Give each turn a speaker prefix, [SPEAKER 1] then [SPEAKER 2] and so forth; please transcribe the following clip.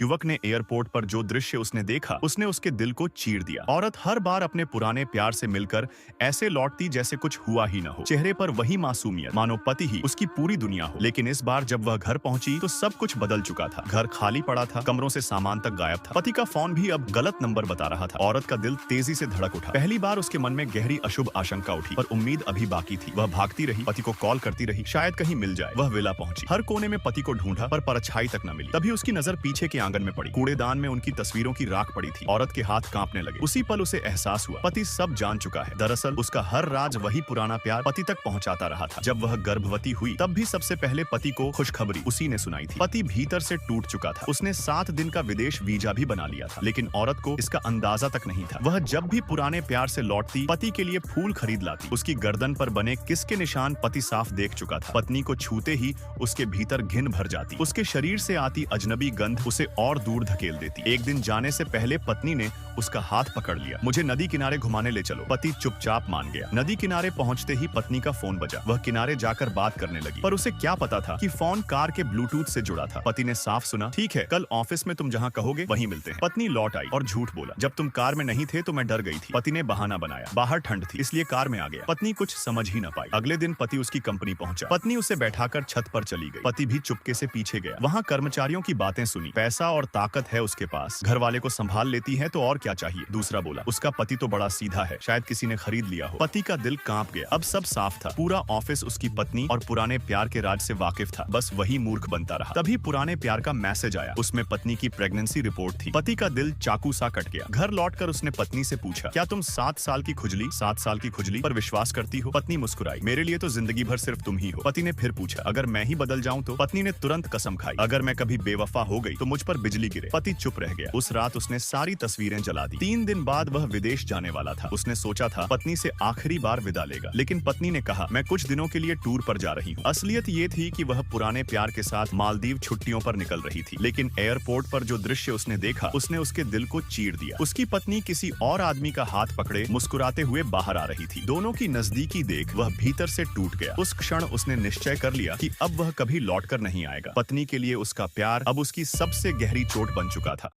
[SPEAKER 1] युवक ने एयरपोर्ट पर जो दृश्य उसने देखा, उसने उसके दिल को चीर दिया। औरत हर बार अपने पुराने प्यार से मिलकर ऐसे लौटती जैसे कुछ हुआ ही न हो। चेहरे पर वही मासूमियत, मानो पति ही उसकी पूरी दुनिया हो। लेकिन इस बार जब वह घर पहुंची तो सब कुछ बदल चुका था। घर खाली पड़ा था, कमरों से सामान तक गायब था। पति का फोन भी अब गलत नंबर बता रहा था। औरत का दिल तेजी से धड़क उठा। पहली बार उसके मन में गहरी अशुभ आशंका उठी, पर उम्मीद अभी बाकी थी। वह भागती रही, पति को कॉल करती रही, शायद कहीं मिल जाए। वह विला पहुंची, हर कोने में पति को ढूंढा, पर परछाई तक न मिली। तभी उसकी नजर पीछे के आंगन में पड़ी। कूड़ेदान में उनकी तस्वीरों की राख पड़ी थी। औरत के हाथ कांपने लगे। उसी पल उसे एहसास हुआ, पति सब जान चुका है। दरअसल उसका हर राज, वही पुराना प्यार पति तक पहुंचाता रहा था। जब वह गर्भवती हुई तब भी सबसे पहले पति को खुशखबरी उसी ने सुनाई थी। पति भीतर से टूट चुका था। उसने 7 दिन का विदेश वीजा भी बना लिया था, लेकिन औरत को इसका अंदाजा तक नहीं था। वह जब भी पुराने प्यार से लौटती, पति के लिए फूल खरीद लाती। उसकी गर्दन पर बने किस के निशान पति साफ देख चुका था। पत्नी को छूते ही उसके भीतर घिन भर जाती। उसके शरीर से आती अजनबी गंध उसे और दूर धकेल देती। एक दिन जाने से पहले पत्नी ने उसका हाथ पकड़ लिया। मुझे नदी किनारे घुमाने ले चलो। पति चुपचाप मान गया। नदी किनारे पहुंचते ही पत्नी का फोन बजा। वह किनारे जाकर बात करने लगी, पर उसे क्या पता था कि फोन कार के ब्लूटूथ से जुड़ा था। पति ने साफ सुना, ठीक है, कल ऑफिस में तुम जहां कहोगे वहीं मिलते हैं। पत्नी लौट आई और झूठ बोला, जब तुम कार में नहीं थे तो मैं डर गई थी। पति ने बहाना बनाया, बाहर ठंड थी इसलिए कार में आ गया। पत्नी कुछ समझ ही न पाई। अगले दिन पति उसकी कंपनी पहुंचा। पत्नी उसे बैठाकर छत पर चली गई। पति भी चुपके से पीछे गया। वहां कर्मचारियों की बातें सुनी। पैसा और ताकत है उसके पास, घर वाले को संभाल लेती है तो और क्या चाहिए। दूसरा बोला, उसका पति तो बड़ा सीधा है, शायद किसी ने खरीद लिया हो। पति का दिल कांप गया। अब सब साफ था। पूरा ऑफिस उसकी पत्नी और पुराने प्यार के राज से वाकिफ था। बस वही मूर्ख बनता रहा। तभी पुराने प्यार का मैसेज आया। उसमें पत्नी की प्रेगनेंसी रिपोर्ट थी। पति का दिल चाकू सा कट गया। घर लौटकर उसने पत्नी से पूछा, क्या तुम 7 साल की खुजली 7 साल की खुजली पर विश्वास करती हो? पत्नी मुस्कुराई, मेरे लिए तो जिंदगी भर सिर्फ तुम ही हो। पति ने फिर पूछा, अगर मैं ही बदल जाऊं तो? पत्नी ने तुरंत कसम खाई, अगर मैं कभी बेवफा हो गई तो मुझ पर बिजली गिरे। पति चुप रह गया। उस रात उसने सारी तस्वीरें जला दी। 3 दिन बाद वह विदेश जाने वाला था। उसने सोचा था पत्नी से आखिरी बार विदा लेगा, लेकिन पत्नी ने कहा, मैं कुछ दिनों के लिए टूर पर जा रही हूँ। असलियत ये थी कि वह पुराने प्यार के साथ मालदीव छुट्टियों पर निकल रही थी, लेकिन एयरपोर्ट पर जो दृश्य उसने देखा उसने उसके दिल को चीर दिया। उसकी पत्नी किसी और आदमी का हाथ पकड़े मुस्कुराते हुए बाहर आ रही थी। दोनों की नजदीकी देख वह भीतर से टूट गया। उस क्षण उसने निश्चय कर लिया कि अब वह कभी लौटकर नहीं आएगा। पत्नी के लिए उसका प्यार अब उसकी सबसे गहरी चोट बन चुका था।